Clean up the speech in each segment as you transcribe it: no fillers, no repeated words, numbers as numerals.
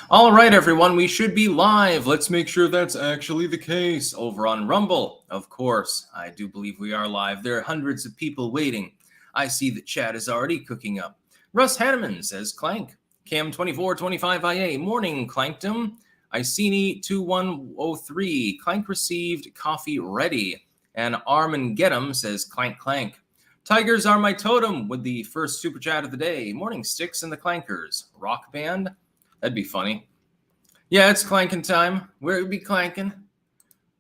All right, everyone, we should be live. Let's make sure that's actually the case over on Rumble. Of course, I do believe we are live. There are hundreds of people waiting. I see the chat is already cooking up. Russ Hanneman says Clank. Cam2425IA, morning, Clankdom. Iceni2103, Clank received, coffee ready. And Armin Getum says Clank Clank. Tigers are my totem with the first super chat of the day. Morning, Sticks and the Clankers. Rock band? That'd be funny. Yeah, it's clanking time. Where would be clanking?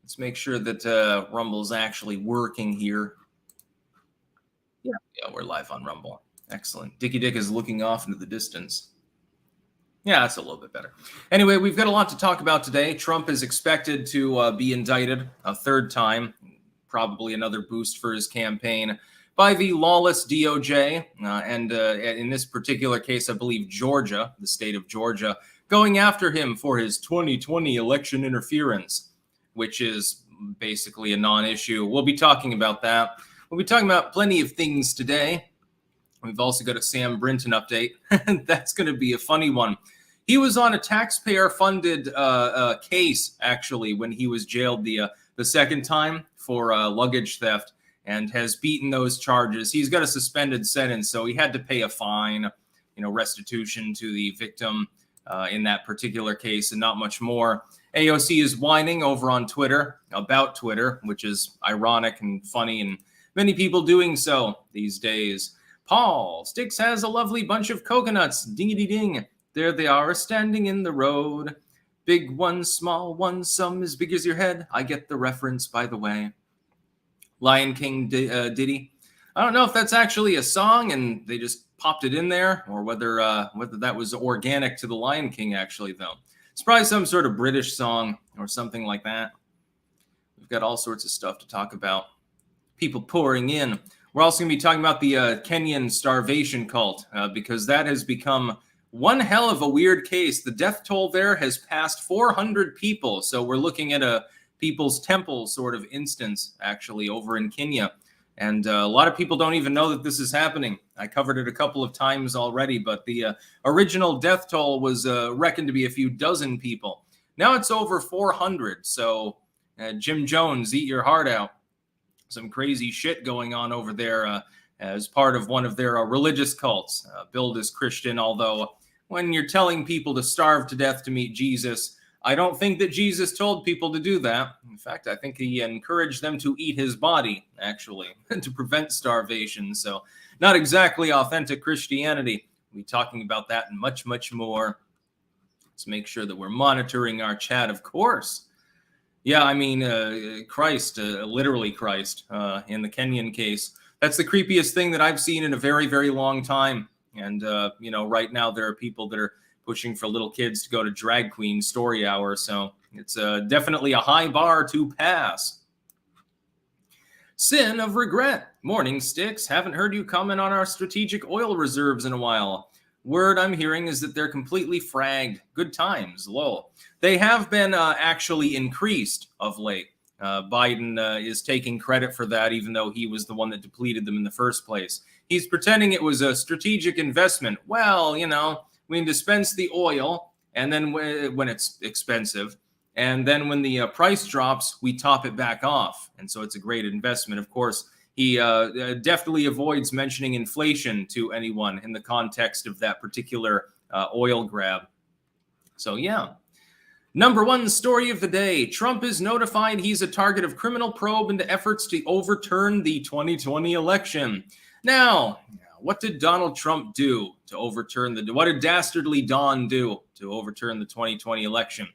Let's make sure that Rumble's actually working here. Yeah, we're live on Rumble. Excellent. Dickie Dick is looking off into the distance. Yeah, that's a little bit better. Anyway, we've got a lot to talk about today. Trump is expected to be indicted a third time, probably another boost for his campaign, by the lawless DOJ. And in this particular case, I believe Georgia, the state of Georgia, going after him for his 2020 election interference, which is basically a non-issue. We'll be talking about that. We'll be talking about plenty of things today. We've also got a Sam Brinton update. That's going to be a funny one. He was on a taxpayer-funded case, actually, when he was jailed the second time for luggage theft, and has beaten those charges. He's got a suspended sentence, so he had to pay a fine, restitution to the victim in that particular case, and not much more. AOC is whining over on Twitter about Twitter, which is ironic and funny, and many people doing so these days. Paul, Sticks has a lovely bunch of coconuts. Dingity-ding. There they are, standing in the road. Big one, small one, some as big as your head. I get the reference, by the way. Lion King ditty. I don't know if that's actually a song and they just popped it in there, or whether that was organic to the Lion King, actually, though. It's probably some sort of British song or something like that. We've got all sorts of stuff to talk about. People pouring in. We're also going to be talking about the Kenyan starvation cult, because that has become one hell of a weird case. The death toll there has passed 400 people. So we're looking at a People's Temple sort of instance, actually, over in Kenya. And a lot of people don't even know that this is happening. I covered it a couple of times already, but the original death toll was reckoned to be a few dozen people. Now it's over 400. So Jim Jones, eat your heart out. Some crazy shit going on over there as part of one of their religious cults, billed as Christian, although when you're telling people to starve to death to meet Jesus, I don't think that Jesus told people to do that. In fact, I think he encouraged them to eat his body, actually, to prevent starvation. So not exactly authentic Christianity. We'll be talking about that and much, much more. Let's make sure that we're monitoring our chat, of course. Yeah, I mean, Christ, literally Christ, in the Kenyan case. That's the creepiest thing that I've seen in a very, very long time. And, right now there are people that are pushing for little kids to go to drag queen story hour. So it's definitely a high bar to pass. Sin of regret. Morning, Sticks. Haven't heard you comment on our strategic oil reserves in a while. Word I'm hearing is that they're completely fragged. Good times, lol. They have been actually increased of late. Biden is taking credit for that, even though he was the one that depleted them in the first place. He's pretending it was a strategic investment. Well, we dispense the oil, and then when it's expensive, and then when the price drops, we top it back off. And so it's a great investment. Of course, he definitely avoids mentioning inflation to anyone in the context of that particular oil grab. So, yeah. Number one story of the day. Trump is notified he's a target of criminal probe into efforts to overturn the 2020 election. Now, what did Donald Trump do to overturn what did Dastardly Don do to overturn the 2020 election?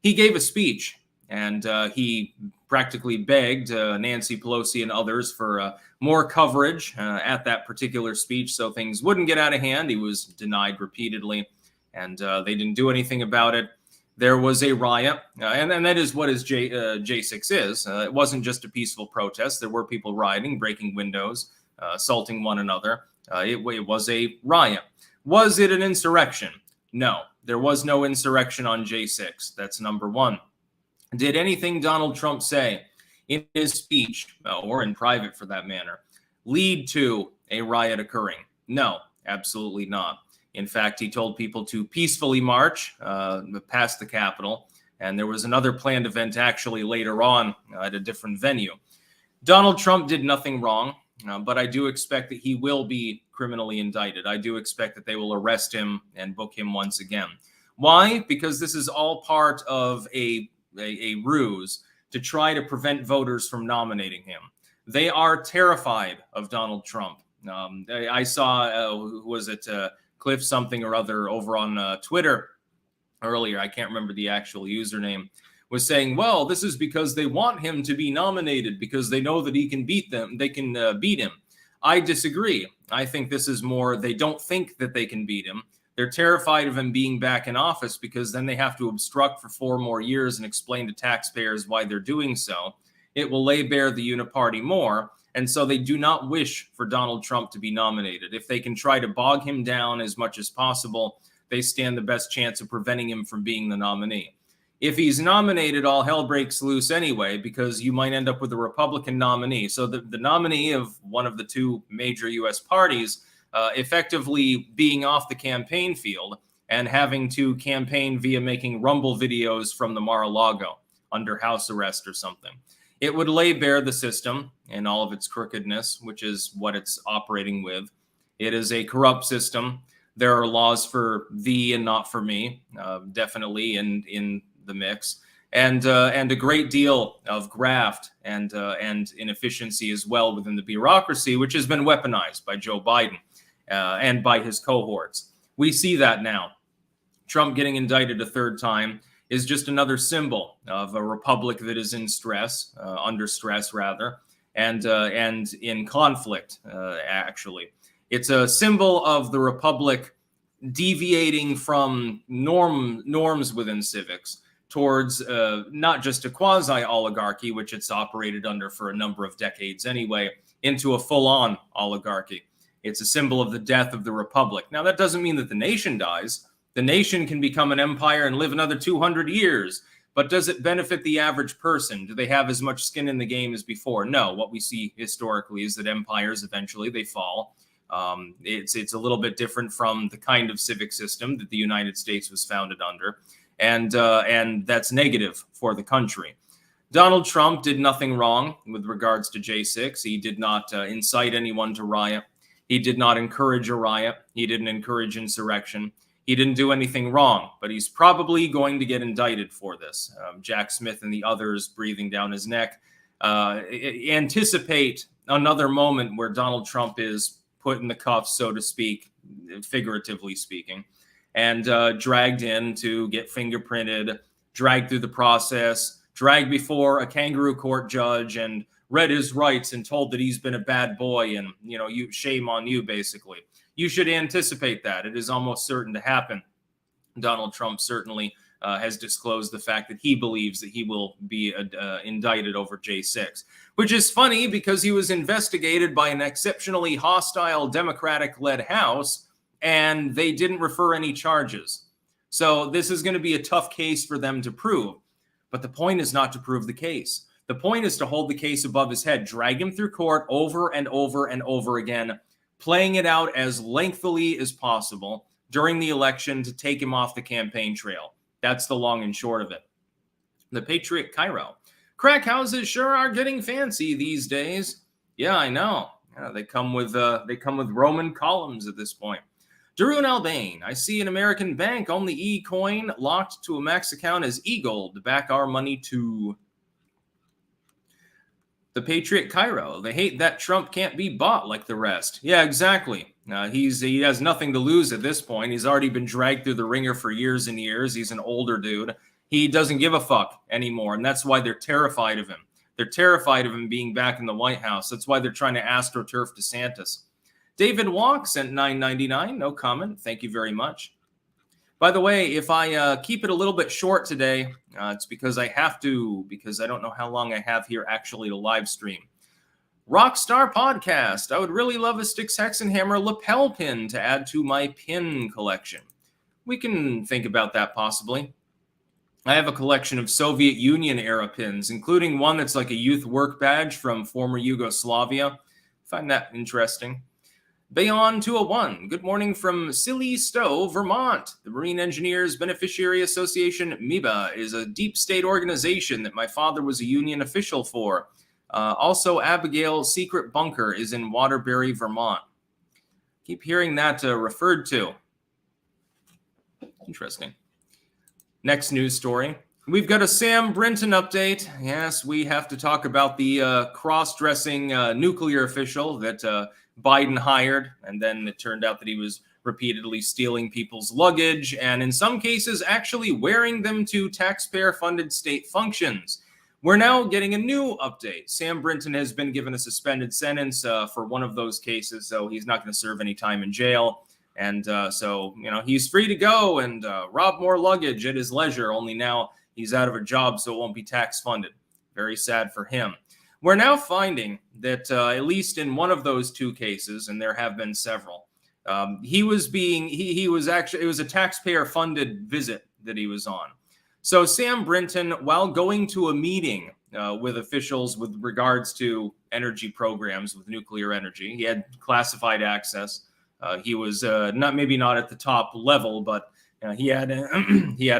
He gave a speech, and he practically begged Nancy Pelosi and others for more coverage at that particular speech so things wouldn't get out of hand. He was denied repeatedly, and they didn't do anything about it. There was a riot, and that is what J6 is. It wasn't just a peaceful protest. There were people rioting, breaking windows, assaulting one another. It was a riot. Was it an insurrection? No, there was no insurrection on J6. That's number one. Did anything Donald Trump say in his speech, or in private for that matter, lead to a riot occurring? No, absolutely not. In fact, he told people to peacefully march past the Capitol. And there was another planned event actually later on at a different venue. Donald Trump did nothing wrong, but I do expect that he will be criminally indicted. I do expect that they will arrest him and book him once again. Why? Because this is all part of a ruse to try to prevent voters from nominating him. They are terrified of Donald Trump. I saw, who was it, Cliff something or other over on Twitter earlier, I can't remember the actual username, was saying, well, this is because they want him to be nominated because they know that he can beat them. They can beat him. I disagree. I think this is more, they don't think that they can beat him. They're terrified of him being back in office because then they have to obstruct for 4 more years and explain to taxpayers why they're doing so. It will lay bare the uniparty more. And so they do not wish for Donald Trump to be nominated. If they can try to bog him down as much as possible, they stand the best chance of preventing him from being the nominee. If he's nominated, all hell breaks loose anyway, because you might end up with a Republican nominee. So the nominee of one of the 2 major U.S. parties effectively being off the campaign field and having to campaign via making Rumble videos from the Mar-a-Lago under house arrest or something. It would lay bare the system and all of its crookedness, which is what it's operating with. It is a corrupt system. There are laws for thee and not for me, definitely in the mix, and a great deal of graft and inefficiency as well within the bureaucracy, which has been weaponized by Joe Biden and by his cohorts. We see that now. Trump getting indicted a 3rd time is just another symbol of a republic that is in stress, under stress rather, and in conflict. Actually, it's a symbol of the republic deviating from norms within civics towards not just a quasi-oligarchy, which it's operated under for a number of decades anyway, into a full-on oligarchy. It's a symbol of the death of the republic. Now, that doesn't mean that the nation dies. The nation can become an empire and live another 200 years. But does it benefit the average person? Do they have as much skin in the game as before? No. What we see historically is that empires eventually they fall. It's a little bit different from the kind of civic system that the United States was founded under, and that's negative for the country. Donald Trump did nothing wrong with regards to J6. He did not incite anyone to riot. He did not encourage a riot. He didn't encourage insurrection. He didn't do anything wrong, but he's probably going to get indicted for this. Jack Smith and the others breathing down his neck anticipate another moment where Donald Trump is put in the cuffs, so to speak, figuratively speaking, and dragged in to get fingerprinted, dragged through the process, dragged before a kangaroo court judge and read his rights and told that he's been a bad boy and, you shame on you, basically. You should anticipate that. It is almost certain to happen. Donald Trump certainly has disclosed the fact that he believes that he will be indicted over J6, which is funny because he was investigated by an exceptionally hostile Democratic-led House, and they didn't refer any charges. So this is going to be a tough case for them to prove. But the point is not to prove the case. The point is to hold the case above his head, drag him through court over and over and over again, playing it out as lengthily as possible during the election to take him off the campaign trail. That's the long and short of it. The Patriot Cairo. Crack houses sure are getting fancy these days. Yeah, I know. Yeah, they come with Roman columns at this point. Darun Albane, I see an American bank on the e-coin locked to a max account as e-gold to back our money to. The Patriot Cairo. They hate that Trump can't be bought like the rest. Yeah, exactly. He has nothing to lose at this point. He's already been dragged through the ringer for years and years. He's an older dude. He doesn't give a fuck anymore, and that's why they're terrified of him. They're terrified of him being back in the White House. That's why they're trying to astroturf DeSantis. David Walk sent $9.99. No comment. Thank you very much. By the way, if I keep it a little bit short today, it's because I have to, because I don't know how long I have here actually to live stream. Rockstar Podcast. I would really love a Styx Hexenhammer lapel pin to add to my pin collection. We can think about that possibly. I have a collection of Soviet Union era pins, including one that's like a youth work badge from former Yugoslavia. Find that interesting. Bayon 201, good morning from Silly Stowe, Vermont. The Marine Engineers Beneficiary Association, MIBA, is a deep state organization that my father was a union official for. Also, Abigail's secret bunker is in Waterbury, Vermont. Keep hearing that referred to. Interesting. Next news story. We've got a Sam Brinton update. Yes, we have to talk about the cross-dressing nuclear official that Biden hired, and then it turned out that he was repeatedly stealing people's luggage and in some cases actually wearing them to taxpayer-funded state functions. We're now getting a new update. Sam Brinton has been given a suspended sentence for one of those cases, so he's not going to serve any time in jail. And so, he's free to go and rob more luggage at his leisure, only now he's out of a job, so it won't be tax funded. Very sad for him. We're now finding that at least in one of those two cases, and there have been several, it was a taxpayer funded visit that he was on. So Sam Brinton, while going to a meeting with officials with regards to energy programs with nuclear energy, he had classified access. He was not at the top level, but he had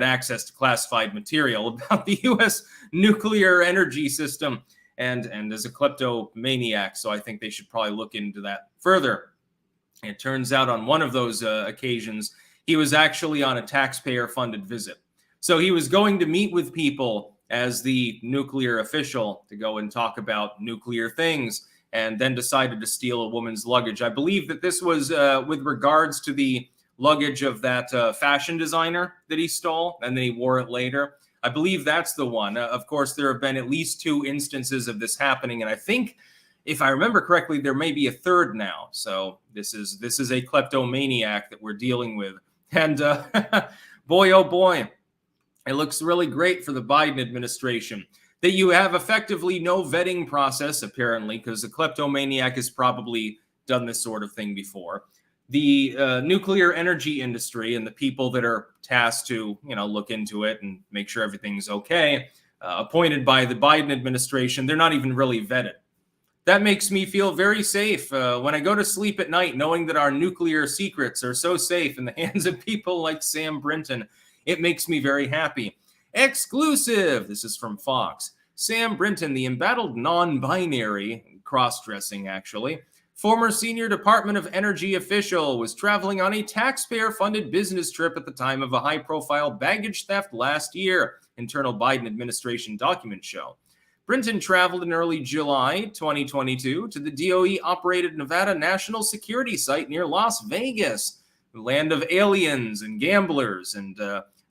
access to classified material about the U.S. nuclear energy system, and as a kleptomaniac. So I think they should probably look into that further. It turns out on one of those occasions, he was actually on a taxpayer-funded visit. So he was going to meet with people as the nuclear official to go and talk about nuclear things, and then decided to steal a woman's luggage. I believe that this was with regards to the luggage of that fashion designer that he stole, and then he wore it later. I believe that's the one. Of course, there have been at least two instances of this happening, and I think, if I remember correctly, there may be a third now. So this is a kleptomaniac that we're dealing with. And boy, oh boy, it looks really great for the Biden administration that you have effectively no vetting process, apparently, because the kleptomaniac has probably done this sort of thing before. The nuclear energy industry and the people that are tasked to, look into it and make sure everything's okay, appointed by the Biden administration, they're not even really vetted. That makes me feel very safe when I go to sleep at night, knowing that our nuclear secrets are so safe in the hands of people like Sam Brinton. It makes me very happy. Exclusive! This is from Fox. Sam Brinton, the embattled non-binary, cross-dressing actually, former senior Department of Energy official, was traveling on a taxpayer-funded business trip at the time of a high-profile baggage theft last year, internal Biden administration documents show. Brinton traveled in early July 2022 to the DOE-operated Nevada National Security Site near Las Vegas, the land of aliens and gamblers and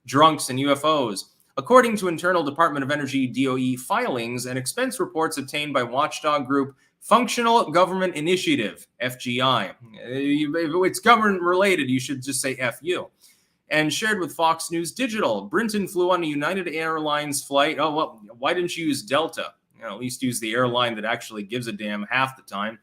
drunks and UFOs. According to internal Department of Energy DOE filings and expense reports obtained by watchdog group Functional Government Initiative, FGI. If it's government related, you should just say FU. And shared with Fox News Digital. Brinton flew on a United Airlines flight. Oh, well, why didn't you use Delta? At least use the airline that actually gives a damn half the time.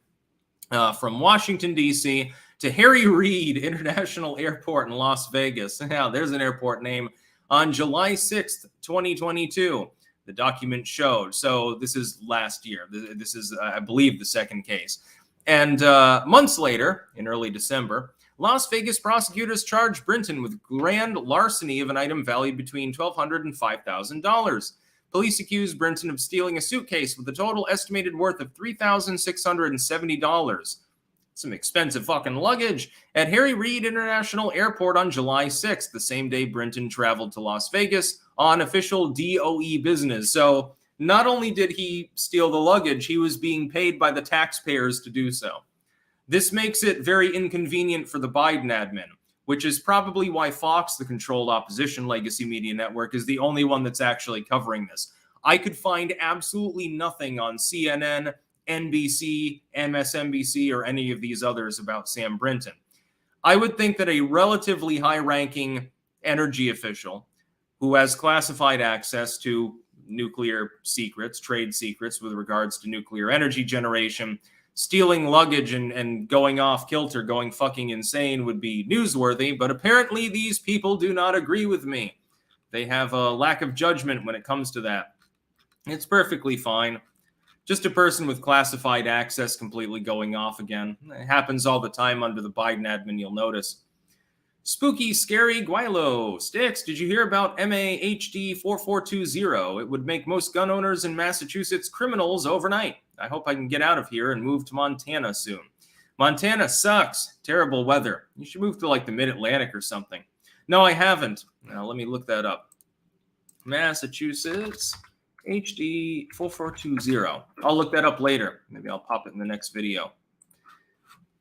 From Washington, D.C. to Harry Reid International Airport in Las Vegas. Now, there's an airport name. On July 6th, 2022, the document showed. So this is last year. This is, I believe, the second case. And months later, in early December, Las Vegas prosecutors charged Brinton with grand larceny of an item valued between $1,200 and $5,000. Police accused Brinton of stealing a suitcase with a total estimated worth of $3,670. Some expensive fucking luggage at Harry Reid International Airport on July 6th, the same day Brinton traveled to Las Vegas on official DOE business. So not only did he steal the luggage, he was being paid by the taxpayers to do so. This makes it very inconvenient for the Biden admin, which is probably why Fox, the controlled opposition legacy media network, is the only one that's actually covering this. I could find absolutely nothing on CNN, NBC, MSNBC, or any of these others about Sam Brinton. I would think that a relatively high-ranking energy official who has classified access to nuclear secrets, trade secrets with regards to nuclear energy generation, stealing luggage and going off kilter, going fucking insane would be newsworthy, but apparently these people do not agree with me. They have a lack of judgment when it comes to that. It's perfectly fine. Just a person with classified access completely going off again. It happens all the time under the Biden admin, you'll notice. Spooky Scary Guilo. Sticks, did you hear about MAHD 4420? It would make most gun owners in Massachusetts criminals overnight. I hope I can get out of here and move to Montana soon. Montana sucks. Terrible weather. You should move to like the mid-Atlantic or something. No, I haven't. Now, let me look that up. Massachusetts HD 4420. I'll look that up later. Maybe I'll pop it in the next video.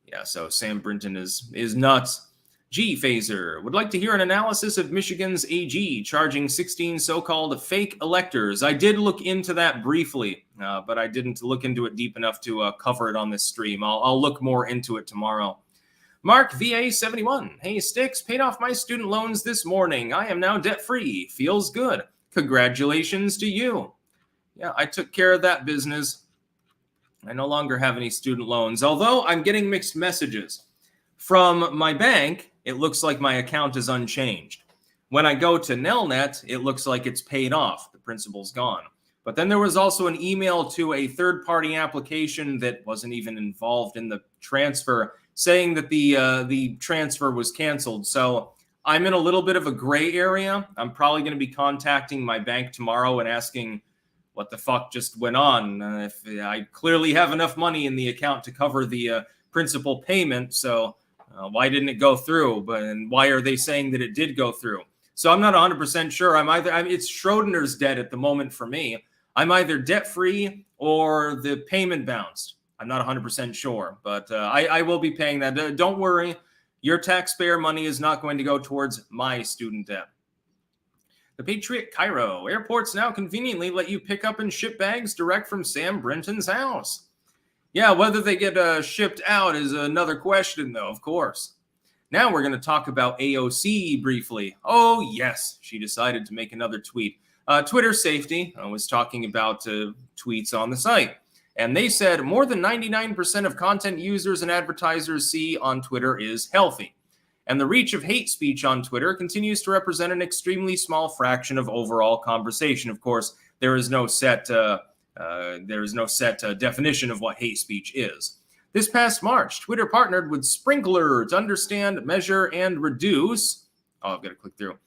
Yeah, so Sam Brinton is nuts. G Phaser would like to hear an analysis of Michigan's AG charging 16 so-called fake electors. I did look into that briefly, but I didn't look into it deep enough to cover it on this stream. I'll look more into it tomorrow. Mark VA71. Hey, Sticks, paid off my student loans this morning. I am now debt-free. Feels good. Congratulations to you. Yeah, I took care of that business. I no longer have any student loans, although I'm getting mixed messages. From my bank, it looks like my account is unchanged. When I go to Nelnet, it looks like it's paid off. The principal's gone. But then there was also an email to a third-party application that wasn't even involved in the transfer, saying that the transfer was canceled. So I'm in a little bit of a gray area. I'm probably going to be contacting my bank tomorrow and asking what the fuck just went on. If I clearly have enough money in the account to cover the principal payment, so why didn't it go through? And why are they saying that it did go through? So I'm not 100% sure. It's Schrodinger's debt at the moment for me. I'm either debt-free or the payment bounced. I'm not 100% sure, but I will be paying that. Don't worry. Your taxpayer money is not going to go towards my student debt. The Patriot Cairo. Airports now conveniently let you pick up and ship bags direct from Sam Brinton's house. Yeah, whether they get shipped out is another question, though, of course. Now we're going to talk about AOC briefly. Oh, yes, she decided to make another tweet. Twitter safety was talking about tweets on the site. And they said more than 99% of content users and advertisers see on Twitter is healthy. And the reach of hate speech on Twitter continues to represent an extremely small fraction of overall conversation. Of course, there is no set definition of what hate speech is. This past March, Twitter partnered with Sprinkler to understand, measure, and reduce. Oh, I've got to click through.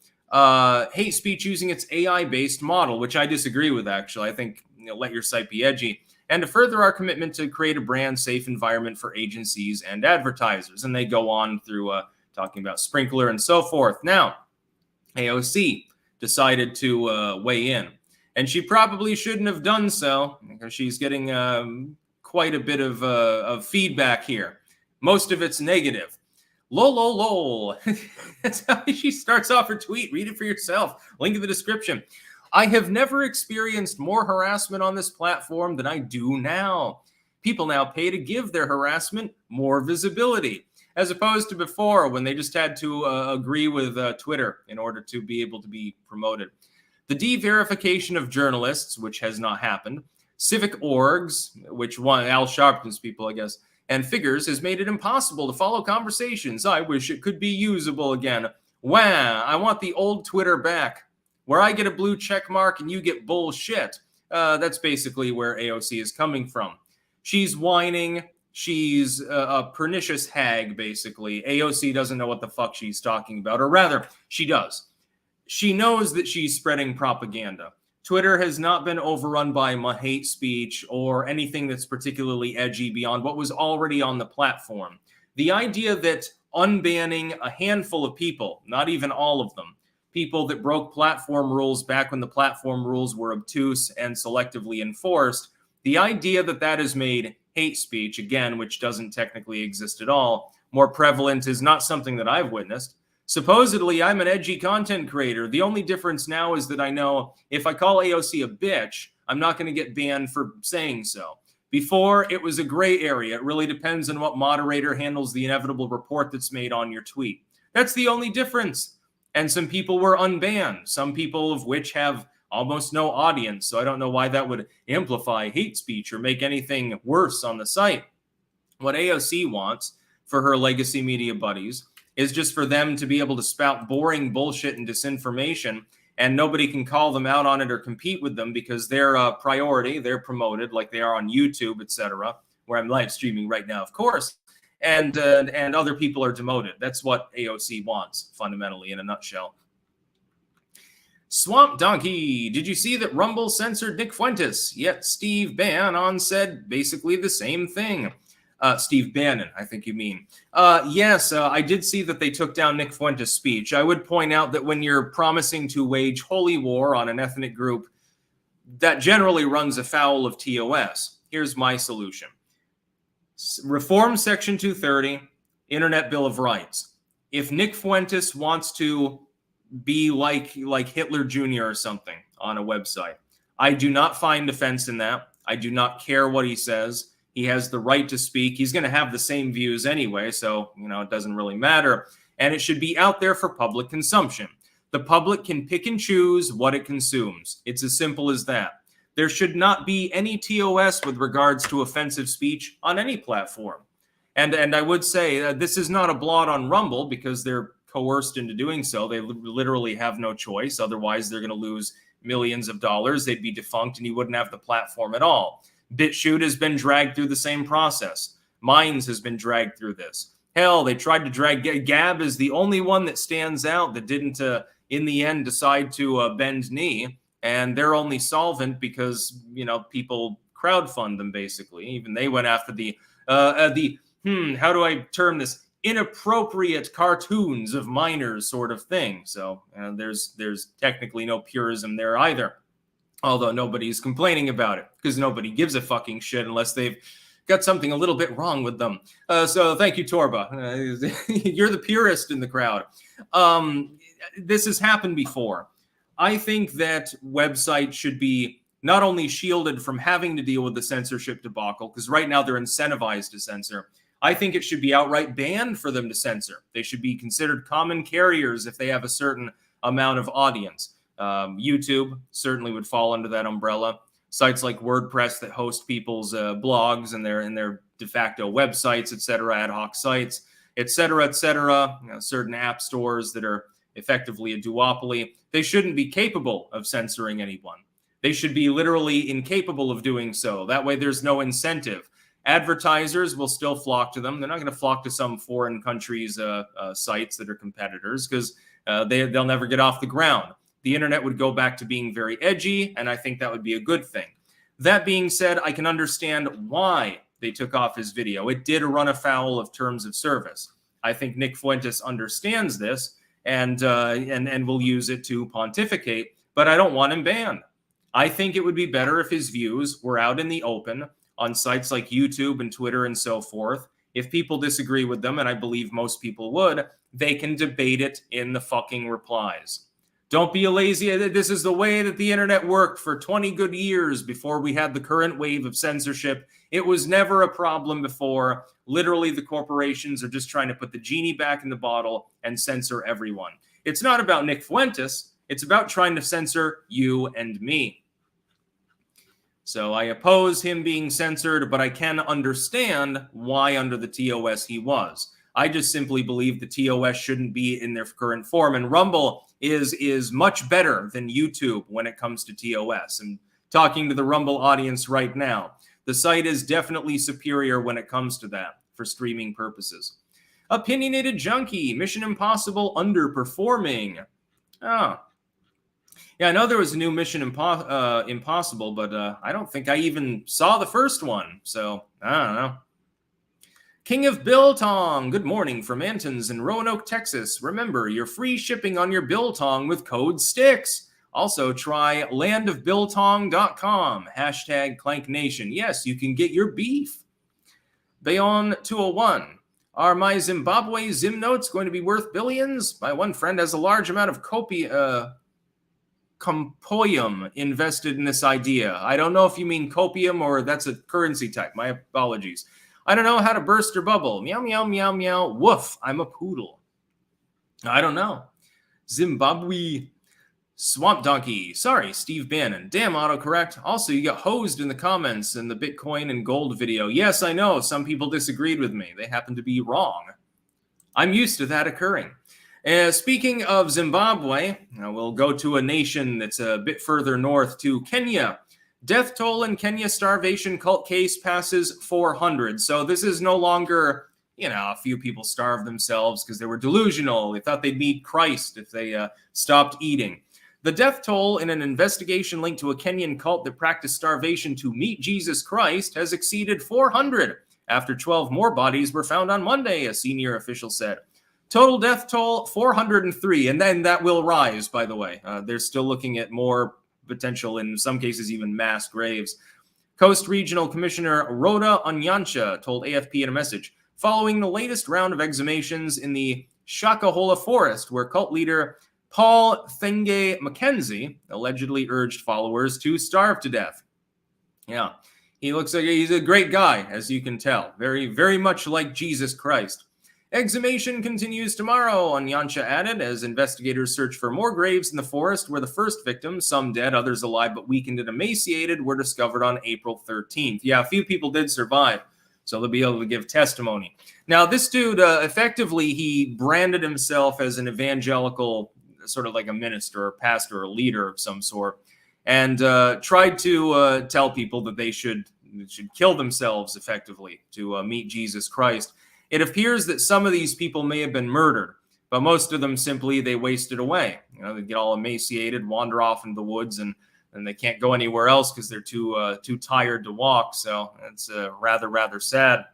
Hate speech using its AI-based model, which I disagree with, actually. I think let your site be edgy. And to further our commitment to create a brand-safe environment for agencies and advertisers. And they go on through talking about Sprinkler and so forth. Now, AOC decided to weigh in. And she probably shouldn't have done so because she's getting quite a bit of feedback here. Most of it's negative. Lol. That's how she starts off her tweet. Read it for yourself. Link in the description. I have never experienced more harassment on this platform than I do now. People now pay to give their harassment more visibility, as opposed to before when they just had to agree with Twitter in order to be able to be promoted. The de-verification of journalists, which has not happened, civic orgs, which one Al Sharpton's people, I guess, and figures has made it impossible to follow conversations. I wish it could be usable again. Wow, I want the old Twitter back, where I get a blue check mark and you get bullshit. That's basically where AOC is coming from. She's whining. She's a pernicious hag, basically. AOC doesn't know what the fuck she's talking about, or rather, she does. She knows that she's spreading propaganda. Twitter has not been overrun by hate speech or anything that's particularly edgy beyond what was already on the platform. The idea that unbanning a handful of people, not even all of them, people that broke platform rules back when the platform rules were obtuse and selectively enforced, the idea that that has made hate speech, again, which doesn't technically exist at all, more prevalent is not something that I've witnessed. Supposedly, I'm an edgy content creator. The only difference now is that I know if I call AOC a bitch, I'm not going to get banned for saying so. Before, it was a gray area. It really depends on what moderator handles the inevitable report that's made on your tweet. That's the only difference. And some people were unbanned, some people of which have almost no audience. So I don't know why that would amplify hate speech or make anything worse on the site. What AOC wants for her legacy media buddies is just for them to be able to spout boring bullshit and disinformation and nobody can call them out on it or compete with them because they're a priority. They're promoted like they are on YouTube, etc., where I'm live streaming right now, of course. And other people are demoted. That's what AOC wants, fundamentally, in a nutshell. Swamp Donkey, did you see that Rumble censored Nick Fuentes? Yet Steve Bannon said basically the same thing. Steve Bannon, I think you mean. Yes, I did see that they took down Nick Fuentes' speech. I would point out that when you're promising to wage holy war on an ethnic group, that generally runs afoul of TOS. Here's my solution. Reform Section 230, Internet Bill of Rights. If Nick Fuentes wants to be like Hitler Jr. or something on a website, I do not find offense in that. I do not care what he says. He has the right to speak. He's going to have the same views anyway, so, it doesn't really matter. And it should be out there for public consumption. The public can pick and choose what it consumes. It's as simple as that. There should not be any TOS with regards to offensive speech on any platform. And I would say this is not a blot on Rumble because they're coerced into doing so. They literally have no choice. Otherwise, they're going to lose millions of dollars. They'd be defunct and you wouldn't have the platform at all. BitChute has been dragged through the same process. Whines has been dragged through this. Hell, they tried to drag Gab is the only one that stands out that didn't, in the end, decide to bend knee. And they're only solvent because, people crowdfund them, basically. Even they went after how do I term this? Inappropriate cartoons of minors sort of thing. So there's technically no purism there either. Although nobody's complaining about it because nobody gives a fucking shit unless they've got something a little bit wrong with them. So thank you, Torba. You're the purist in the crowd. This has happened before. I think that websites should be not only shielded from having to deal with the censorship debacle, because right now they're incentivized to censor. I think it should be outright banned for them to censor. They should be considered common carriers if they have a certain amount of audience. YouTube certainly would fall under that umbrella. Sites like WordPress that host people's blogs and their de facto websites, etc., ad hoc sites, etc., etc. Certain app stores that are effectively a duopoly. They shouldn't be capable of censoring anyone. They should be literally incapable of doing so. That way there's no incentive. Advertisers will still flock to them. They're not going to flock to some foreign countries' sites that are competitors because they'll never get off the ground. The internet would go back to being very edgy, and I think that would be a good thing. That being said, I can understand why they took off his video. It did run afoul of terms of service. I think Nick Fuentes understands this and will use it to pontificate, but I don't want him banned. I think it would be better if his views were out in the open on sites like YouTube and Twitter and so forth. If people disagree with them, and I believe most people would, they can debate it in the fucking replies. Don't be a lazy. This is the way that the internet worked for 20 good years before we had the current wave of censorship. It was never a problem before. Literally, the corporations are just trying to put the genie back in the bottle and censor everyone. It's not about Nick Fuentes. It's about trying to censor you and me. So I oppose him being censored, but I can understand why under the TOS he was. I just simply believe the TOS shouldn't be in their current form. And Rumble is much better than YouTube when it comes to TOS. And talking to the Rumble audience right now, the site is definitely superior when it comes to that for streaming purposes. Opinionated Junkie, Mission Impossible underperforming. Oh. Yeah, I know there was a new Mission Impossible, but I don't think I even saw the first one. So, I don't know. King of Biltong, good morning from Antons in Roanoke, Texas. Remember, you're free shipping on your Biltong with code STICKS. Also, try landofbiltong.com, hashtag ClankNation. Yes, you can get your beef. Bayon 201. Are my Zimbabwe Zim notes going to be worth billions? My one friend has a large amount of compoium invested in this idea. I don't know if you mean copium or that's a currency type. My apologies. I don't know how to burst your bubble. Meow, meow, meow, meow. Woof, I'm a poodle. I don't know. Zimbabwe Swamp Donkey. Sorry, Steve Bannon. Damn autocorrect. Also, you got hosed in the comments in the Bitcoin and gold video. Yes, I know. Some people disagreed with me. They happen to be wrong. I'm used to that occurring. Speaking of Zimbabwe, we'll go to a nation that's a bit further north, to Kenya. Death toll in Kenya starvation cult case passes 400. So this is no longer, a few people starved themselves because they were delusional. They thought they'd meet Christ if they stopped eating. The death toll in an investigation linked to a Kenyan cult that practiced starvation to meet Jesus Christ has exceeded 400 after 12 more bodies were found on Monday, a senior official said. Total death toll, 403, and then that will rise, by the way. They're still looking at more potential, in some cases even mass graves. Coast Regional Commissioner Rhoda Onyancha told AFP in a message, following the latest round of exhumations in the Shakahola forest, where cult leader Paul Thenge Mackenzie allegedly urged followers to starve to death. Yeah, he looks like he's a great guy, as you can tell. Very, very much like Jesus Christ. Exhumation continues tomorrow, Onyancha added, as investigators search for more graves in the forest where the first victims, some dead, others alive but weakened and emaciated, were discovered on April 13th. Yeah, a few people did survive, so they'll be able to give testimony. Now, this dude, effectively, he branded himself as an evangelical, sort of like a minister or pastor or leader of some sort, and tried to tell people that they should kill themselves, effectively, to meet Jesus Christ. It appears that some of these people may have been murdered, but most of them simply, they wasted away. They get all emaciated, wander off into the woods, and they can't go anywhere else because they're too tired to walk. So it's rather sad.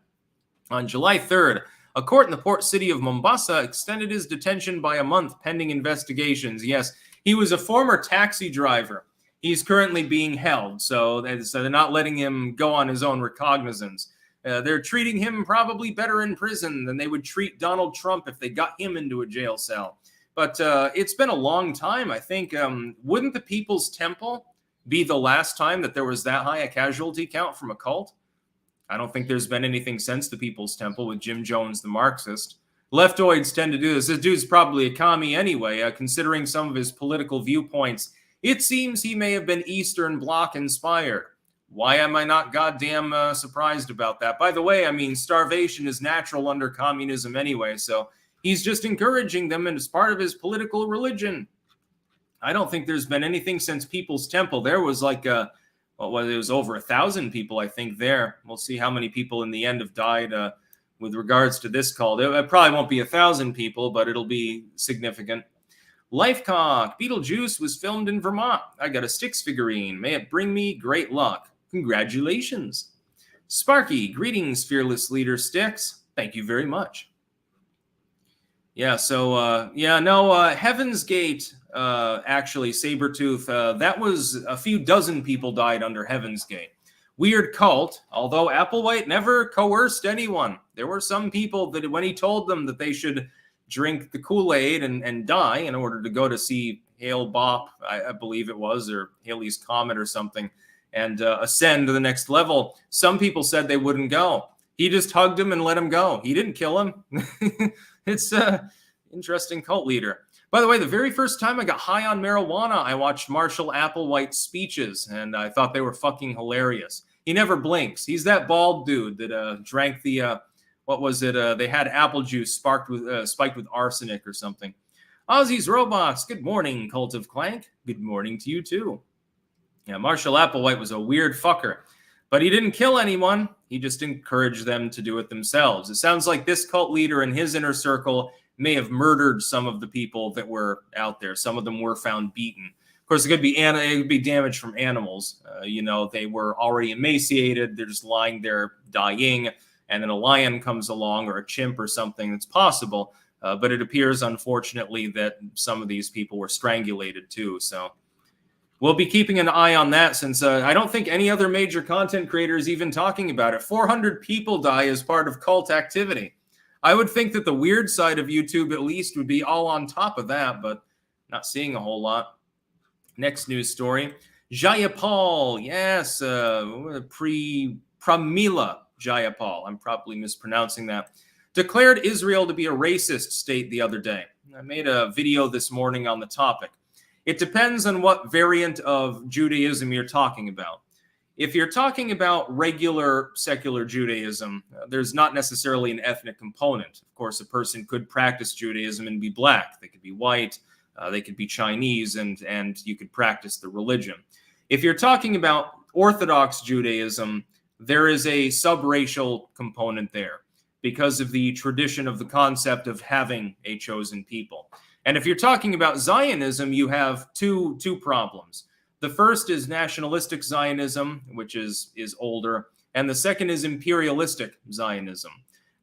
On July 3rd, a court in the port city of Mombasa extended his detention by a month pending investigations. Yes, he was a former taxi driver. He's currently being held, so they're not letting him go on his own recognizance. They're treating him probably better in prison than they would treat Donald Trump if they got him into a jail cell. But it's been a long time, I think. Wouldn't the People's Temple be the last time that there was that high a casualty count from a cult? I don't think there's been anything since the People's Temple with Jim Jones, the Marxist. Leftoids tend to do this. This dude's probably a commie anyway, considering some of his political viewpoints. It seems he may have been Eastern Bloc inspired. Why am I not goddamn surprised about that? By the way, I mean, starvation is natural under communism anyway, so he's just encouraging them, and it's part of his political religion. I don't think there's been anything since People's Temple. There was like, it was over 1,000 people, I think, there. We'll see how many people in the end have died with regards to this cult. It probably won't be 1,000 people, but it'll be significant. Lifecock, Beetlejuice was filmed in Vermont. I got a Styx figurine. May it bring me great luck. Congratulations. Sparky, greetings, fearless leader Styx. Thank you very much. Yeah, so, Heaven's Gate, actually, Sabretooth, that was a few dozen people died under Heaven's Gate. Weird cult, although Applewhite never coerced anyone. There were some people that when he told them that they should drink the Kool-Aid and die in order to go to see Hale Bopp, I believe it was, or Halley's Comet or something, and ascend to the next level, some people said they wouldn't go. He just hugged him and let him go. He didn't kill him. It's an interesting cult leader. By the way, the very first time I got high on marijuana, I watched Marshall Applewhite's speeches, and I thought they were fucking hilarious. He never blinks. He's that bald dude that drank the, they had apple juice spiked with arsenic or something. Ozzy's Robots, good morning, Cult of Clank. Good morning to you, too. Yeah, Marshall Applewhite was a weird fucker, but he didn't kill anyone. He just encouraged them to do it themselves. It sounds like this cult leader and his inner circle may have murdered some of the people that were out there. Some of them were found beaten. Of course, it could be damage from animals. They were already emaciated. They're just lying there dying, and then a lion comes along or a chimp or something. It's possible, but it appears, unfortunately, that some of these people were strangulated too. So we'll be keeping an eye on that, since I don't think any other major content creator is even talking about it. 400 people die as part of cult activity. I would think that the weird side of YouTube at least would be all on top of that, but not seeing a whole lot. Next news story. Jayapal, yes, Pramila Jayapal, I'm probably mispronouncing that, declared Israel to be a racist state the other day. I made a video this morning on the topic. It depends on what variant of Judaism you're talking about. If you're talking about regular secular Judaism, there's not necessarily an ethnic component. Of course, a person could practice Judaism and be black. They could be white. They could be Chinese, and you could practice the religion. If you're talking about Orthodox Judaism, there is a subracial component there because of the tradition of the concept of having a chosen people. And if you're talking about Zionism, you have two problems. The first is nationalistic Zionism, which is older, and the second is imperialistic Zionism.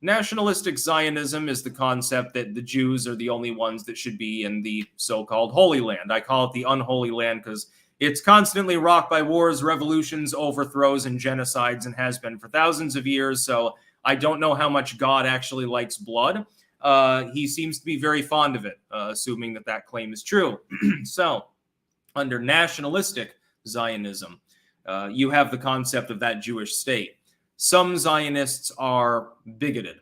Nationalistic Zionism is the concept that the Jews are the only ones that should be in the so-called Holy Land. I call it the unholy land because it's constantly rocked by wars, revolutions, overthrows, and genocides, and has been for thousands of years. So I don't know how much God actually likes blood. He seems to be very fond of it, assuming that that claim is true. So under nationalistic Zionism, you have the concept of that Jewish state. Some Zionists are bigoted.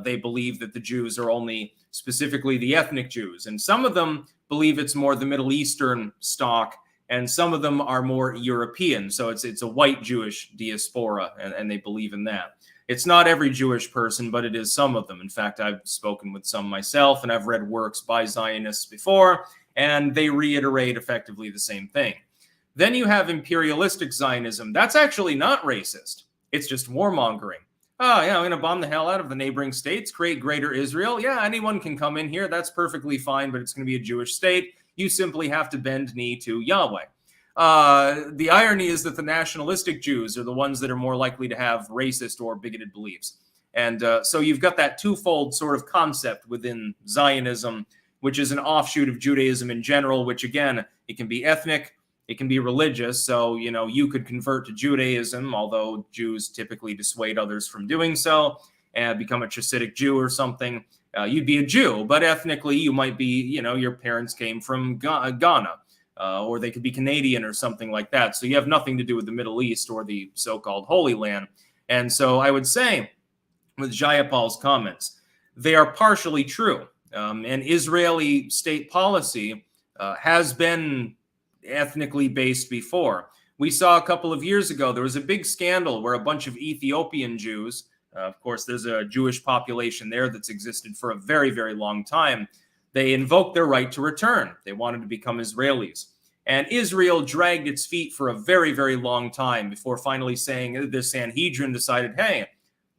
They believe that the Jews are only specifically the ethnic Jews, and some of them believe it's more the Middle Eastern stock, and some of them are more European. So it's a white Jewish diaspora, and they believe in that. It's not every Jewish person, but it is some of them. In fact, I've spoken with some myself, and I've read works by Zionists before, and they reiterate effectively the same thing. Then you have imperialistic Zionism. That's actually not racist. It's just warmongering. Oh, yeah, I'm going to bomb the hell out of the neighboring states, create greater Israel. Yeah, anyone can come in here. That's perfectly fine, but it's going to be a Jewish state. You simply have to bend knee to Yahweh. The irony is that the nationalistic Jews are the ones that are more likely to have racist or bigoted beliefs. And so you've got that twofold sort of concept within Zionism, which is an offshoot of Judaism in general, which, again, it can be ethnic, it can be religious. So, you could convert to Judaism, although Jews typically dissuade others from doing so, and become a Hasidic Jew or something. You'd be a Jew, but ethnically you might be, your parents came from Ghana, or they could be Canadian or something like that. So you have nothing to do with the Middle East or the so-called Holy Land. And so I would say, with Jayapal's comments, they are partially true. And Israeli state policy has been ethnically based before. We saw a couple of years ago, there was a big scandal where a bunch of Ethiopian Jews, of course, there's a Jewish population there that's existed for a very, very long time. They invoked their right to return. They wanted to become Israelis. And Israel dragged its feet for a very, very long time before finally saying, the Sanhedrin decided, hey,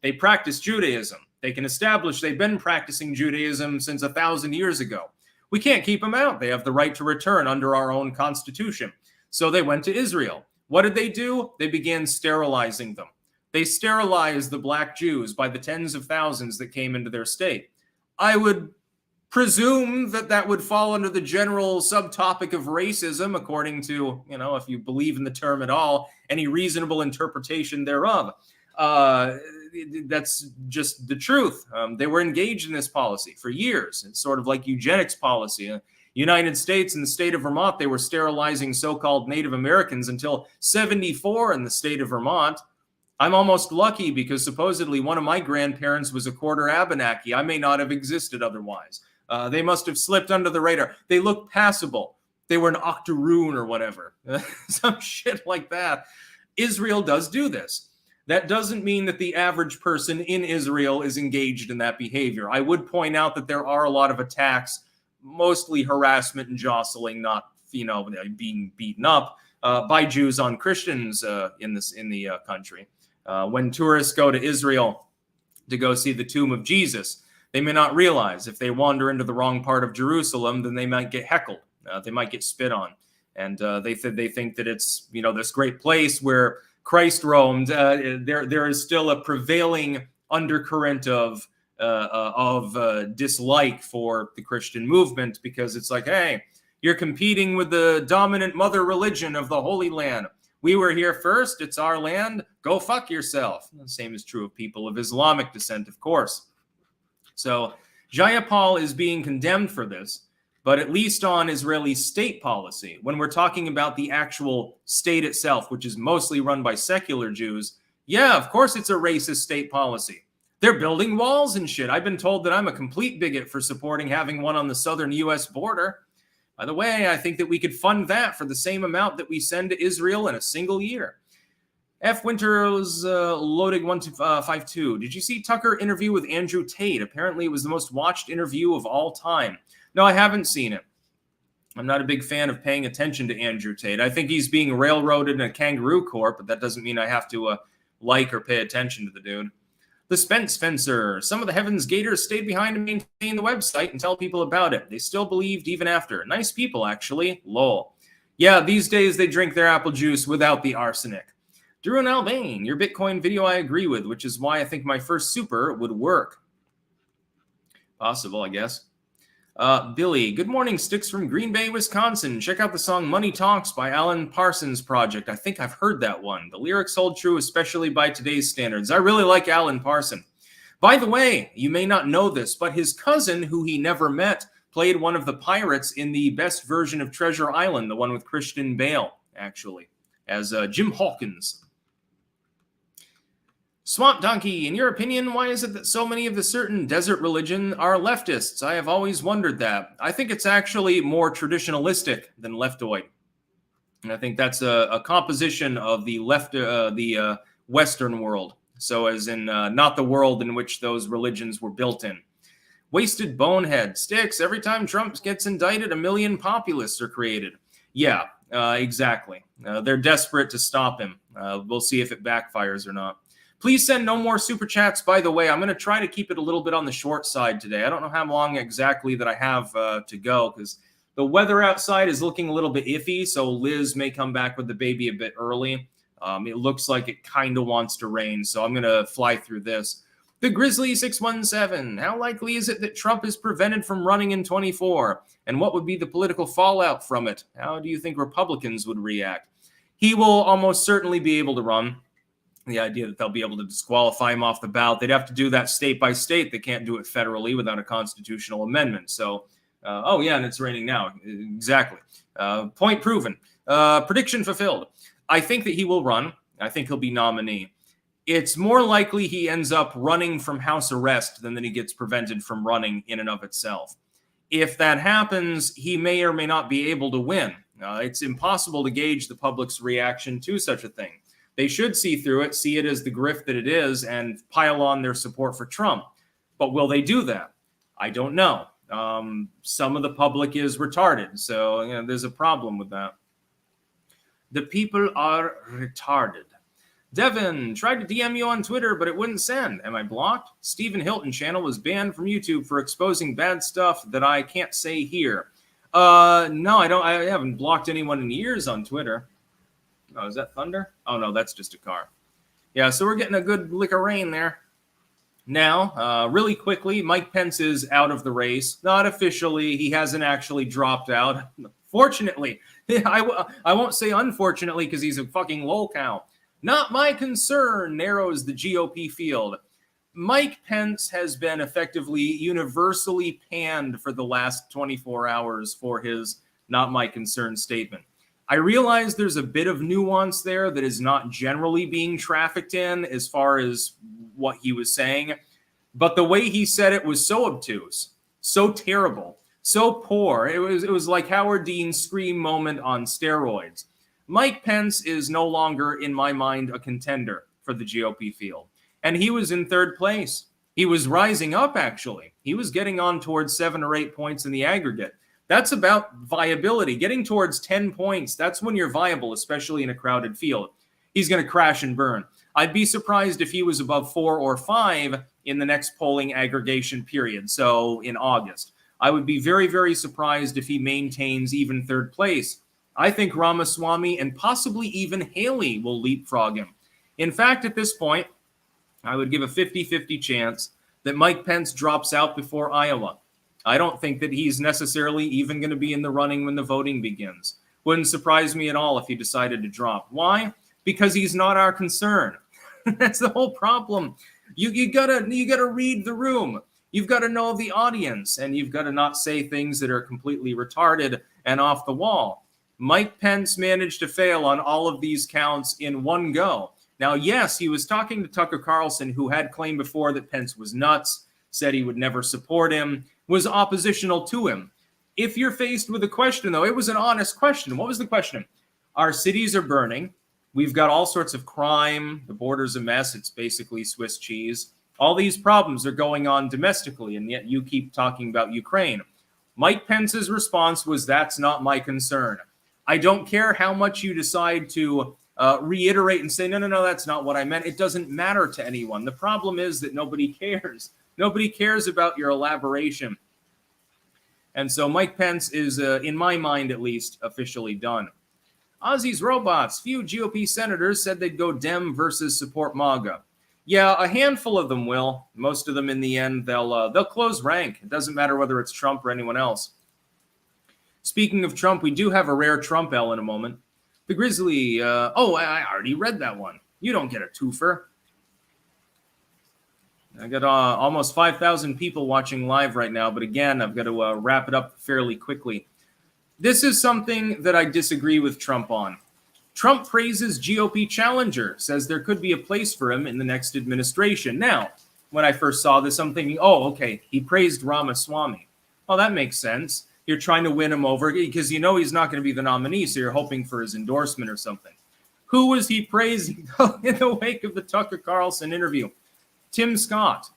they practice Judaism. They can establish they've been practicing Judaism since 1,000 years ago. We can't keep them out. They have the right to return under our own constitution. So they went to Israel. What did they do? They began sterilizing them. They sterilized the black Jews by the tens of thousands that came into their state. I would presume that that would fall under the general subtopic of racism, according to, if you believe in the term at all, any reasonable interpretation thereof. That's just the truth. They were engaged in this policy for years. It's sort of like eugenics policy. United States and the state of Vermont, they were sterilizing so-called Native Americans until 1974 in the state of Vermont. I'm almost lucky because supposedly one of my grandparents was a quarter Abenaki. I may not have existed otherwise. They must have slipped under the radar. They looked passable. They were an octoroon or whatever. Some shit like that. Israel does do this. That doesn't mean that the average person in Israel is engaged in that behavior. I would point out that there are a lot of attacks, mostly harassment and jostling, not being beaten up by Jews on Christians in the country. When tourists go to Israel to go see the tomb of Jesus, they may not realize if they wander into the wrong part of Jerusalem, then they might get heckled. They might get spit on, and they think that it's this great place where Christ roamed. There is still a prevailing undercurrent of dislike for the Christian movement because it's like, hey, you're competing with the dominant mother religion of the Holy Land. We were here first. It's our land. Go fuck yourself. The same is true of people of Islamic descent, of course. So Jayapal is being condemned for this, but at least on Israeli state policy, when we're talking about the actual state itself, which is mostly run by secular Jews, yeah, of course it's a racist state policy. They're building walls and shit. I've been told that I'm a complete bigot for supporting having one on the southern U.S. border. By the way, I think that we could fund that for the same amount that we send to Israel in a single year. F. Winters loading 1252. Did you see Tucker interview with Andrew Tate? Apparently it was the most watched interview of all time. No, I haven't seen it. I'm not a big fan of paying attention to Andrew Tate. I think he's being railroaded in a kangaroo court, but that doesn't mean I have to like or pay attention to the dude. The Spence Fencer. Some of the Heavens Gators stayed behind to maintain the website and tell people about it. They still believed even after. Nice people, actually. Lol. Yeah, these days they drink their apple juice without the arsenic. Drew and Albane, your Bitcoin video I agree with, which is why I think my first super would work. Possible, I guess. Billy, good morning, Sticks from Green Bay, Wisconsin. Check out the song Money Talks by Alan Parsons Project. I think I've heard that one. The lyrics hold true, especially by today's standards. I really like Alan Parsons. By the way, you may not know this, but his cousin, who he never met, played one of the pirates in the best version of Treasure Island, the one with Christian Bale, actually, as Jim Hawkins. Swamp Donkey, in your opinion, why is it that so many of the certain desert religion are leftists? I have always wondered that. I think it's actually more traditionalistic than leftoid. And I think that's a composition of the Western world. So as in not the world in which those religions were built in. Wasted bonehead. Sticks, every time Trump gets indicted, 1 million populists are created. Yeah, exactly. They're desperate to stop him. We'll see if it backfires or not. Please send no more super chats, by the way. I'm going to try to keep it a little bit on the short side today. I don't know how long exactly that I have to go because the weather outside is looking a little bit iffy, so Liz may come back with the baby a bit early. It looks like it kind of wants to rain, so I'm going to fly through this. The Grizzly 617. How likely is it that Trump is prevented from running in 24? And what would be the political fallout from it? How do you think Republicans would react? He will almost certainly be able to run. The idea that they'll be able to disqualify him off the ballot, they'd have to do that state by state. They can't do it federally without a constitutional amendment. So, oh yeah, and it's raining now. Exactly. Point proven. Prediction fulfilled. I think that he will run. I think he'll be nominee. It's more likely he ends up running from house arrest than that he gets prevented from running in and of itself. If that happens, he may or may not be able to win. It's impossible to gauge the public's reaction to such a thing. They should see through it, see it as the grift that it is, and pile on their support for Trump. But will they do that? I don't know. Some of the public is retarded, so there's a problem with that. The people are retarded. Devin, tried to DM you on Twitter, but it wouldn't send. Am I blocked? Stephen Hilton channel was banned from YouTube for exposing bad stuff that I can't say here. No, I don't. I haven't blocked anyone in years on Twitter. Oh, is that thunder? Oh, no, that's just a car. Yeah, so we're getting a good lick of rain there. Now, really quickly, Mike Pence is out of the race. Not officially. He hasn't actually dropped out. Fortunately. I won't say unfortunately because he's a fucking lolcow. Not my concern narrows the GOP field. Mike Pence has been effectively universally panned for the last 24 hours for his not my concern statement. I realize there's a bit of nuance there that is not generally being trafficked in as far as what he was saying. But the way he said it was so obtuse, so terrible, so poor. It was like Howard Dean's Scream moment on steroids. Mike Pence is no longer, in my mind, a contender for the GOP field. And he was in third place. He was rising up, actually. He was getting on towards 7 or 8 points in the aggregate. That's about viability. Getting towards 10 points, that's when you're viable, especially in a crowded field. He's going to crash and burn. I'd be surprised if he was above 4 or 5 in the next polling aggregation period, so in August. I would be very, very surprised if he maintains even third place. I think Ramaswamy and possibly even Haley will leapfrog him. In fact, at this point, I would give a 50-50 chance that Mike Pence drops out before Iowa. I don't think that he's necessarily even going to be in the running when the voting begins. Wouldn't surprise me at all if he decided to drop. Why? Because he's not our concern. That's the whole problem. You gotta read the room. You've got to know the audience, and you've got to not say things that are completely retarded and off the wall. Mike Pence managed to fail on all of these counts in one go. Now, yes, he was talking to Tucker Carlson, who had claimed before that Pence was nuts, said he would never support him, was oppositional to him. If you're faced with a question, though, it was an honest question. What was the question? Our cities are burning. We've got all sorts of crime. The border's a mess. It's basically Swiss cheese. All these problems are going on domestically, and yet you keep talking about Ukraine. Mike Pence's response was, that's not my concern. I don't care how much you decide to reiterate and say, no, that's not what I meant. It doesn't matter to anyone. The problem is that nobody cares. Nobody cares about your elaboration. And so Mike Pence is, in my mind at least, officially done. Ozzy's Robots. Few GOP senators said they'd go Dem versus support MAGA. Yeah, a handful of them will. Most of them, in the end, they'll close rank. It doesn't matter whether it's Trump or anyone else. Speaking of Trump, we do have a rare Trump L in a moment. The Grizzly. I already read that one. You don't get a twofer. I got almost 5,000 people watching live right now, but again, I've got to wrap it up fairly quickly. This is something that I disagree with Trump on. Trump praises GOP challenger, says there could be a place for him in the next administration. Now, when I first saw this, I'm thinking, okay, he praised Ramaswamy. Oh, that makes sense. You're trying to win him over because you know he's not going to be the nominee, so you're hoping for his endorsement or something. Who was he praising in the wake of the Tucker Carlson interview? Tim Scott.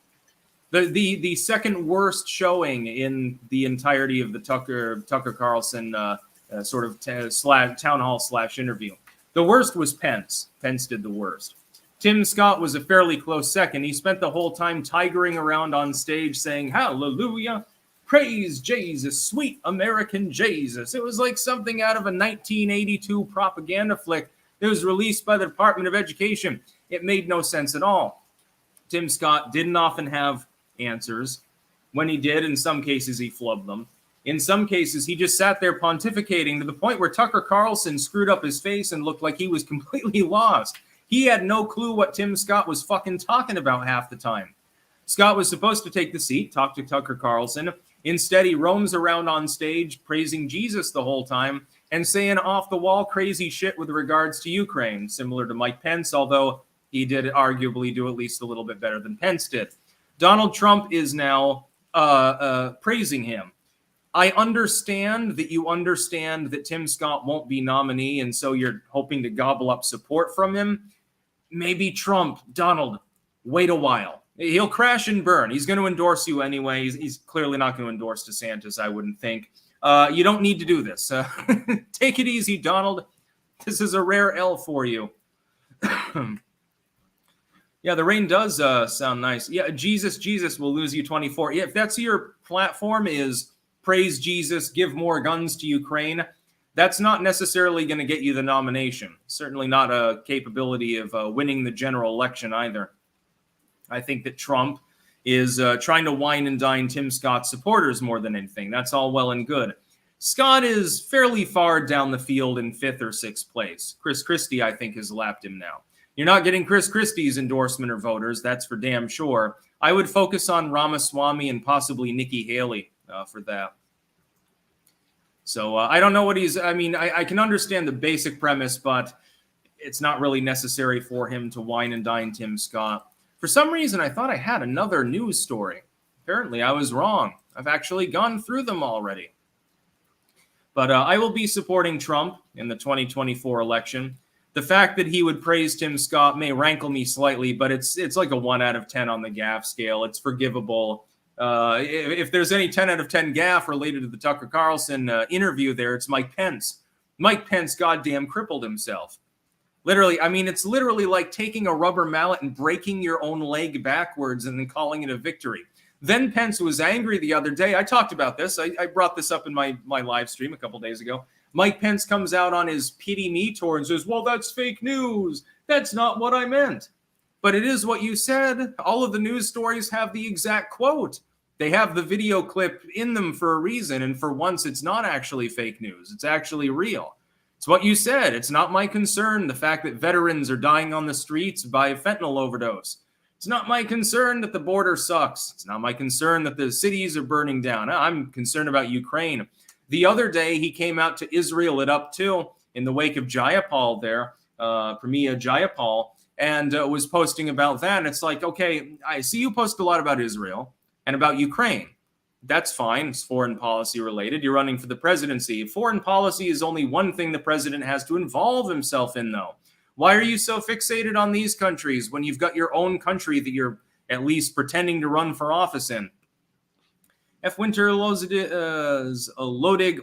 The second worst showing in the entirety of the Tucker Carlson town hall / interview. The worst was Pence. Pence did the worst. Tim Scott was a fairly close second. He spent the whole time tigering around on stage saying, hallelujah, praise Jesus, sweet American Jesus. It was like something out of a 1982 propaganda flick that was released by the Department of Education. It made no sense at all. Tim Scott didn't often have answers. When he did, in some cases, he flubbed them. In some cases, he just sat there pontificating to the point where Tucker Carlson screwed up his face and looked like he was completely lost. He had no clue what Tim Scott was fucking talking about half the time. Scott was supposed to take the seat, talk to Tucker Carlson. Instead, he roams around on stage praising Jesus the whole time and saying off-the-wall crazy shit with regards to Ukraine, similar to Mike Pence, although he did arguably do at least a little bit better than Pence did. Donald Trump is now praising him. I understand that you understand that Tim Scott won't be nominee, and so you're hoping to gobble up support from him. Maybe Trump, Donald, wait a while. He'll crash and burn. He's going to endorse you anyway. He's clearly not going to endorse DeSantis, I wouldn't think. You don't need to do this. Take it easy, Donald. This is a rare L for you. Yeah, the rain does sound nice. Yeah, Jesus will lose you 24. Yeah, if that's your platform is praise Jesus, give more guns to Ukraine, that's not necessarily going to get you the nomination. Certainly not a capability of winning the general election either. I think that Trump is trying to wine and dine Tim Scott's supporters more than anything. That's all well and good. Scott is fairly far down the field in 5th or 6th place. Chris Christie, I think, has lapped him now. You're not getting Chris Christie's endorsement or voters, that's for damn sure. I would focus on Ramaswamy and possibly Nikki Haley for that. So I don't know what I can understand the basic premise, but it's not really necessary for him to wine and dine Tim Scott. For some reason, I thought I had another news story. Apparently, I was wrong. I've actually gone through them already. But I will be supporting Trump in the 2024 election. The fact that he would praise Tim Scott may rankle me slightly, but it's like a 1 out of 10 on the gaffe scale. It's forgivable. If there's any 10 out of 10 gaffe related to the Tucker Carlson interview there, it's Mike Pence. Mike Pence goddamn crippled himself. Literally, it's literally like taking a rubber mallet and breaking your own leg backwards and then calling it a victory. Then Pence was angry the other day. I talked about this. I brought this up in my live stream a couple days ago. Mike Pence comes out on his pity me tour and says, well, that's fake news. That's not what I meant. But it is what you said. All of the news stories have the exact quote. They have the video clip in them for a reason. And for once, it's not actually fake news. It's actually real. It's what you said. It's not my concern, the fact that veterans are dying on the streets by fentanyl overdose. It's not my concern that the border sucks. It's not my concern that the cities are burning down. I'm concerned about Ukraine. The other day, he came out to Israel at Up 2 in the wake of Jayapal there, Premia Jayapal, and was posting about that. And it's like, okay, I see you post a lot about Israel and about Ukraine. That's fine. It's foreign policy related. You're running for the presidency. Foreign policy is only one thing the president has to involve himself in, though. Why are you so fixated on these countries when you've got your own country that you're at least pretending to run for office in? F. Winter Lodig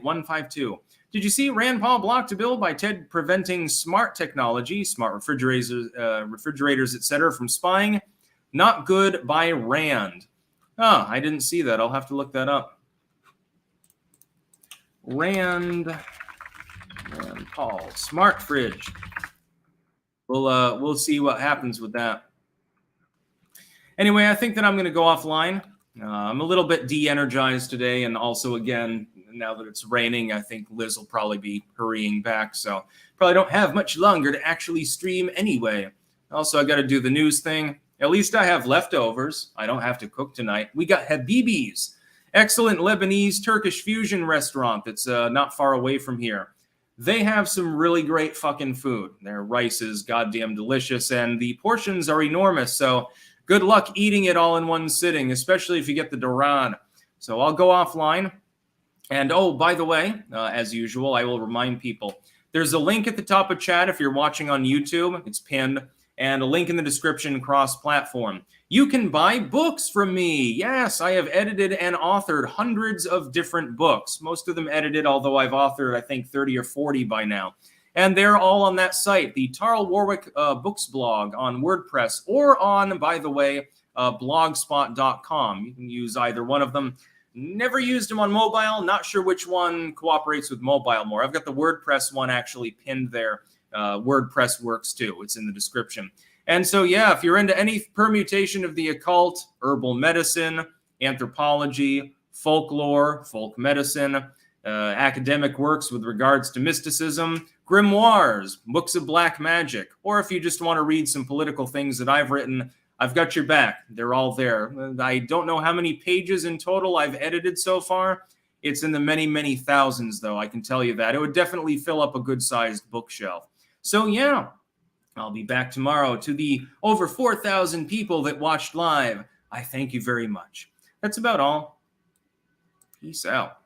152. Did you see Rand Paul blocked a bill by Ted preventing smart technology, smart refrigerators, etc., from spying? Not good by Rand. Oh, I didn't see that. I'll have to look that up. Rand Paul, smart fridge. We'll see what happens with that. Anyway, I think that I'm going to go offline. I'm a little bit de-energized today, and also, again, now that it's raining, I think Liz will probably be hurrying back, so probably don't have much longer to actually stream anyway. Also, I got to do the news thing. At least I have leftovers. I don't have to cook tonight. We got Habibi's, excellent Lebanese Turkish fusion restaurant that's not far away from here. They have some really great fucking food. Their rice is goddamn delicious, and the portions are enormous, so good luck eating it all in one sitting, especially if you get the Duran. So I'll go offline. And oh, by the way, as usual, I will remind people, there's a link at the top of chat if you're watching on YouTube. It's pinned. And a link in the description cross-platform. You can buy books from me. Yes, I have edited and authored hundreds of different books. Most of them edited, although I've authored, I think, 30 or 40 by now. And they're all on that site, the Tarl Warwick Books blog on WordPress, or on, by the way, blogspot.com. You can use either one of them. Never used them on mobile. Not sure which one cooperates with mobile more. I've got the WordPress one actually pinned there. WordPress works too. It's in the description. And so, yeah, if you're into any permutation of the occult, herbal medicine, anthropology, folklore, folk medicine, academic works with regards to mysticism, grimoires, books of black magic, or if you just want to read some political things that I've written, I've got your back. They're all there. I don't know how many pages in total I've edited so far. It's in the many, many thousands, though, I can tell you that. It would definitely fill up a good-sized bookshelf. So, yeah, I'll be back tomorrow. To the over 4,000 people that watched live, I thank you very much. That's about all. Peace out.